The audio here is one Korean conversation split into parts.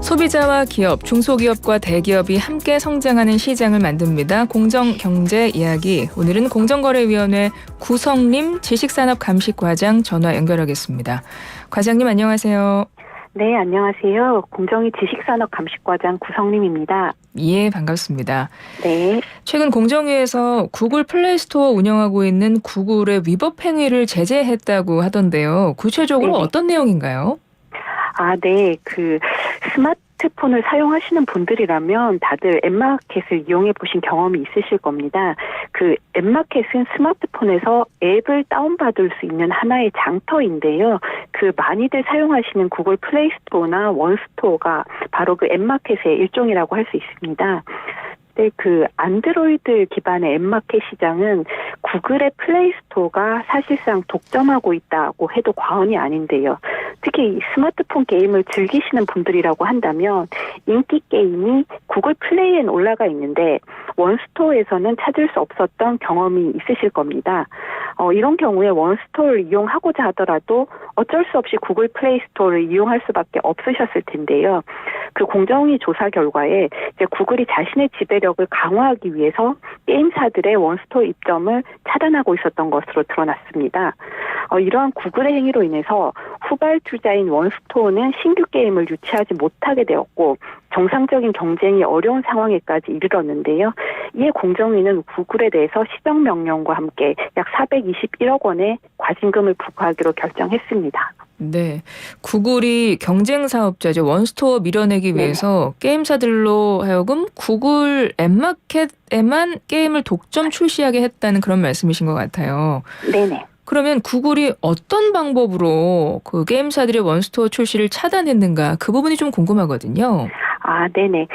소비자와 기업, 중소기업과 대기업이 함께 성장하는 시장을 만듭니다. 공정경제 이야기. 오늘은 공정거래위원회 구성림 지식산업감식과장 전화 연결하겠습니다. 과장님 안녕하세요. 네, 안녕하세요. 공정위 지식산업감식과장 구성림입니다. 예, 반갑습니다. 네. 최근 공정위에서 구글 플레이스토어 운영하고 있는 구글의 위법 행위를 제재했다고 하던데요. 구체적으로 네네. 어떤 내용인가요? 네. 스마트폰을 사용하시는 분들이라면 다들 앱마켓을 이용해 보신 경험이 있으실 겁니다. 앱마켓은 스마트폰에서 앱을 다운받을 수 있는 하나의 장터인데요. 많이들 사용하시는 구글 플레이스토어나 원스토어가 바로 앱마켓의 일종이라고 할 수 있습니다. 네, 안드로이드 기반의 앱마켓 시장은 구글의 플레이스토어가 사실상 독점하고 있다고 해도 과언이 아닌데요. 특히 스마트폰 게임을 즐기시는 분들이라고 한다면 인기 게임이 구글 플레이엔 올라가 있는데 원스토어에서는 찾을 수 없었던 경험이 있으실 겁니다. 이런 경우에 원스토어를 이용하고자 하더라도 어쩔 수 없이 구글 플레이스토어를 이용할 수밖에 없으셨을 텐데요. 공정위 조사 결과에 이제 구글이 자신의 지배력을 강화하기 위해서 게임사들의 원스토어 입점을 차단하고 있었던 것으로 드러났습니다. 이러한 구글의 행위로 인해서 후발주자인 원스토어는 신규 게임을 유치하지 못하게 되었고 정상적인 경쟁이 어려운 상황에까지 이르렀는데요. 이에 공정위는 구글에 대해서 시정명령과 함께 약 421억 원의 과징금을 부과하기로 결정했습니다. 네, 구글이 경쟁 사업자죠. 원스토어 밀어내기 위해서 게임사들로 하여금 구글 앱마켓에만 게임을 독점 출시하게 했다는 그런 말씀이신 것 같아요. 네네. 그러면 구글이 어떤 방법으로 게임사들의 원스토어 출시를 차단했는가 그 부분이 좀 궁금하거든요. 네네.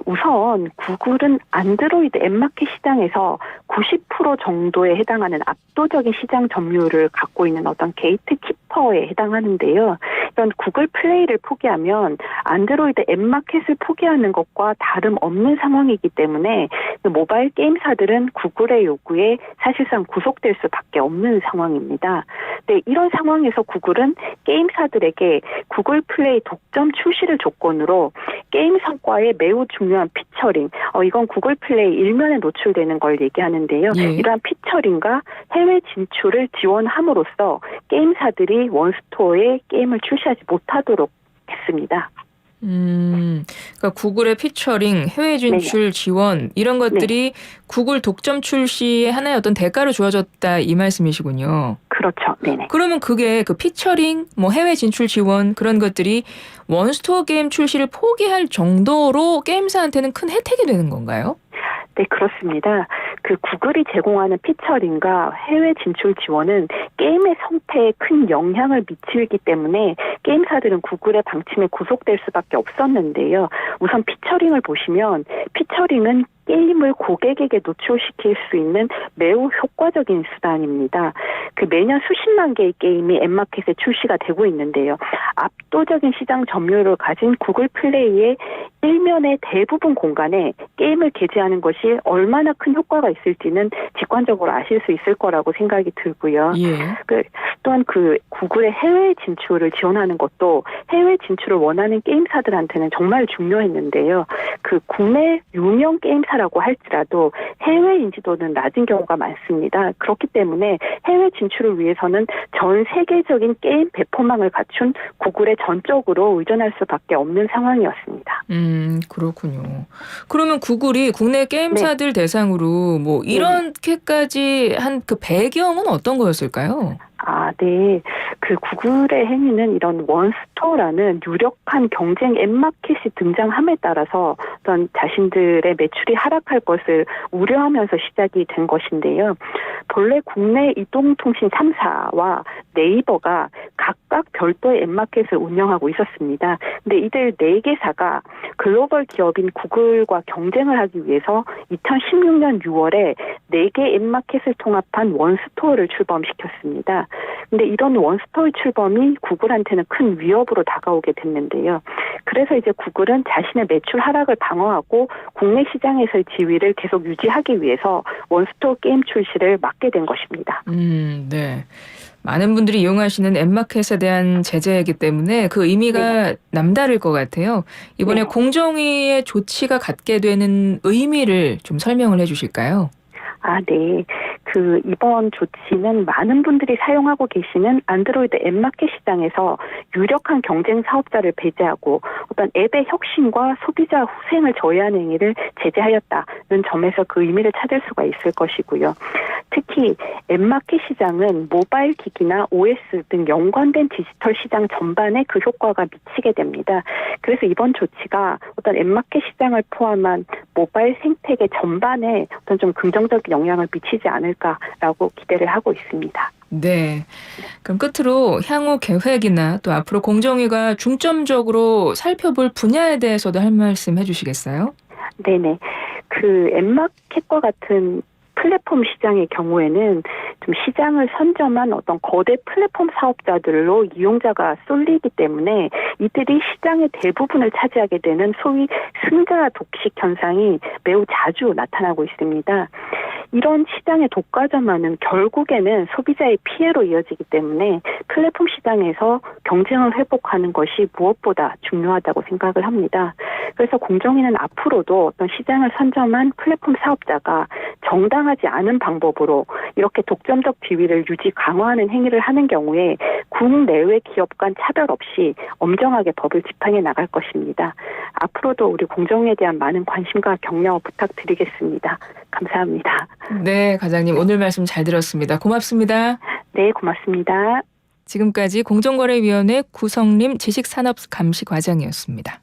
우선 구글은 안드로이드 앱마켓 시장에서 90% 정도에 해당하는 압도적인 시장 점유율을 갖고 있는 어떤 게이트키퍼에 해당하는데요. 이런 구글 플레이를 포기하면 안드로이드 앱마켓을 포기하는 것과 다름없는 상황이기 때문에 모바일 게임사들은 구글의 요구에 사실상 구속될 수밖에 없는 상황입니다. 네, 이런 상황에서 구글은 게임사들에게 구글 플레이 독점 출시를 조건으로 게임 성과의 매우 중요한 피처링, 이건 구글 플레이 일면에 노출되는 걸 얘기하는데요. 예. 이러한 피처링과 해외 진출을 지원함으로써 게임사들이 원스토어에 게임을 출시하지 못하도록 했습니다. 그러니까 구글의 피처링, 해외 진출 지원 이런 것들이 구글 독점 출시의 하나의 어떤 대가로 주어졌다 이 말씀이시군요. 그렇죠. 네네. 그러면 그게 피처링, 해외 진출 지원 그런 것들이 원스토어 게임 출시를 포기할 정도로 게임사한테는 큰 혜택이 되는 건가요? 네, 그렇습니다. 구글이 제공하는 피처링과 해외 진출 지원은 게임의 성패에 큰 영향을 미치기 때문에 게임사들은 구글의 방침에 구속될 수밖에 없었는데요. 우선 피처링을 보시면 피처링은 게임을 고객에게 노출시킬 수 있는 매우 효과적인 수단입니다. 매년 수십만 개의 게임이 앱마켓에 출시가 되고 있는데요. 압도적인 시장 점유율을 가진 구글 플레이의 일면의 대부분 공간에 게임을 게재하는 것이 얼마나 큰 효과가 있을지는 직관적으로 아실 수 있을 거라고 생각이 들고요. 예. 또한 구글의 해외 진출을 지원하는 것도 해외 진출을 원하는 게임사들한테는 정말 중요했는데요. 국내 유명 게임사라고 할지라도 해외 인지도는 낮은 경우가 많습니다. 그렇기 때문에 해외 진출을 위해서는 전 세계적인 게임 배포망을 갖춘 구글에 전적으로 의존할 수밖에 없는 상황이었습니다. 그렇군요. 그러면 구글이 국내 게임사들 대상으로 이렇게까지 한 배경은 어떤 거였을까요? 네. 구글의 행위는 이런 원스토어라는 유력한 경쟁 앱마켓이 등장함에 따라서 어떤 자신들의 매출이 하락할 것을 우려하면서 시작이 된 것인데요. 본래 국내 이동통신 3사와 네이버가 각각 별도의 앱마켓을 운영하고 있었습니다. 근데 이들 4개사가 글로벌 기업인 구글과 경쟁을 하기 위해서 2016년 6월에 4개 앱마켓을 통합한 원스토어를 출범시켰습니다. 근데 이런 원스토어 출범이 구글한테는 큰 위협으로 다가오게 됐는데요. 그래서 이제 구글은 자신의 매출 하락을 방어하고 국내 시장에서의 지위를 계속 유지하기 위해서 원스토어 게임 출시를 막게 된 것입니다. 네. 많은 분들이 이용하시는 앱마켓에 대한 제재이기 때문에 그 의미가 남다를 것 같아요. 이번에 네. 공정위의 조치가 갖게 되는 의미를 좀 설명을 해주실까요? 네. 이번 조치는 많은 분들이 사용하고 계시는 안드로이드 앱마켓 시장에서 유력한 경쟁 사업자를 배제하고 어떤 앱의 혁신과 소비자 후생을 저해하는 행위를 제재하였다는 점에서 그 의미를 찾을 수가 있을 것이고요. 특히 앱마켓 시장은 모바일 기기나 OS 등 연관된 디지털 시장 전반에 그 효과가 미치게 됩니다. 그래서 이번 조치가 어떤 앱마켓 시장을 포함한 모바일 생태계 전반에 어떤 좀 긍정적인 영향을 미치지 않을까라고 기대를 하고 있습니다. 네. 그럼 끝으로 향후 계획이나 또 앞으로 공정위가 중점적으로 살펴볼 분야에 대해서도 할 말씀 해주시겠어요? 네네. 앱마켓과 같은 플랫폼 시장의 경우에는 좀 시장을 선점한 어떤 거대 플랫폼 사업자들로 이용자가 쏠리기 때문에 이들이 시장의 대부분을 차지하게 되는 소위 승자 독식 현상이 매우 자주 나타나고 있습니다. 이런 시장의 독과점화는 결국에는 소비자의 피해로 이어지기 때문에 플랫폼 시장에서 경쟁을 회복하는 것이 무엇보다 중요하다고 생각을 합니다. 그래서 공정위는 앞으로도 어떤 시장을 선점한 플랫폼 사업자가 정당하지 않은 방법으로 이렇게 독점적 지위를 유지 강화하는 행위를 하는 경우에 국내외 기업 간 차별 없이 엄정하게 법을 집행해 나갈 것입니다. 앞으로도 우리 공정위에 대한 많은 관심과 격려 부탁드리겠습니다. 감사합니다. 네, 과장님 오늘 말씀 잘 들었습니다. 고맙습니다. 네, 고맙습니다. 지금까지 공정거래위원회 구성림 지식산업감시과장이었습니다.